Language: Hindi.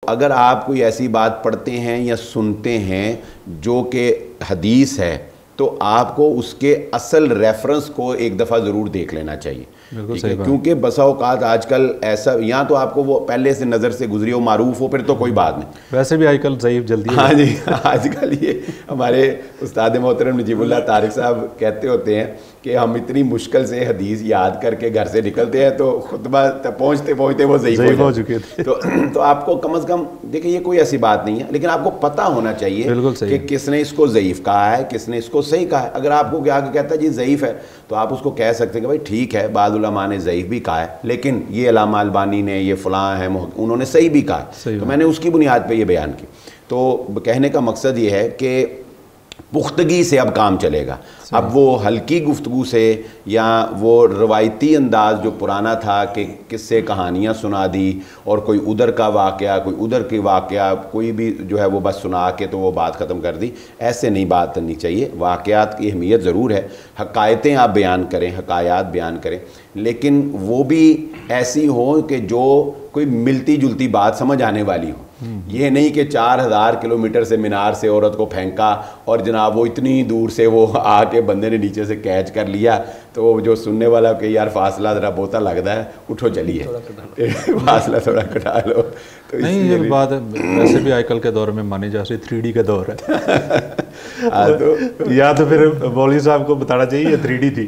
अगर आप कोई ऐसी बात पढ़ते हैं या सुनते हैं जो कि हदीस है, तो आपको उसके असल रेफरेंस को एक दफ़ा ज़रूर देख लेना चाहिए। क्योंकि बसा औकात आजकल ऐसा, या तो आपको वो पहले से नज़र से गुजरी हो, मारूफ हो, फिर तो कोई बात नहीं, वैसे भी आजकल ज़ईफ़ जल्दी। हाँ जी, आजकल ये हमारे उस्ताद मोहतरम नजीबुल्लाह तारिक साहब कहते होते हैं कि हम इतनी मुश्किल से हदीस याद करके घर से निकलते हैं तो खुतबा पहुँचते पहुँचते वो ज़ईफ़ हो चुके थे। तो आपको कम से कम देखिए, ये कोई ऐसी बात नहीं है, लेकिन आपको पता होना चाहिए कि किसने इसको ज़ईफ़ कहा है, किसने इसको सही कहा है। अगर आपको क्या कहता है जी ज़ईफ़ है, तो आप उसको कह सकते हैं कि भाई ठीक है, बाद उलमा ने ज़ईफ़ भी कहा है, लेकिन ये अल्लामा अलबानी ने, ये फ़लाँ है, उन्होंने सही भी कहा है, तो मैंने उसकी बुनियाद पर ये बयान की। तो कहने का मकसद ये है कि पुख्तगी से अब काम चलेगा। अब वो हल्की गुफ्तगू से या वो रवायती अंदाज़ जो पुराना था कि किस्से कहानियाँ सुना दी और कोई उधर का वाक़या, कोई उधर की वाक़या, कोई भी जो है वो बस सुना के तो वो बात ख़त्म कर दी, ऐसे नहीं बात करनी चाहिए। वाक़यात की अहमियत ज़रूर है, हकायतें आप बयान करें, हकायात बयान करें, लेकिन वो भी ऐसी हो कि जो कोई मिलती जुलती बात समझ आने वाली हो। ये नहीं कि 4000 किलोमीटर से मीनार से औरत को फेंका और जनाब वो इतनी दूर से वो आके बंदे ने नीचे से कैच कर लिया, तो जो सुनने वाला कि यार फासला ज़रा बहुता लगता है, उठो चलिए फासला थोड़ा घटा लो। तो नहीं, ये बात वैसे भी आजकल के दौर में मानी जा रही 3D का दौर है। तो या तो फिर मौलवी साहब को बताना चाहिए 3D थी।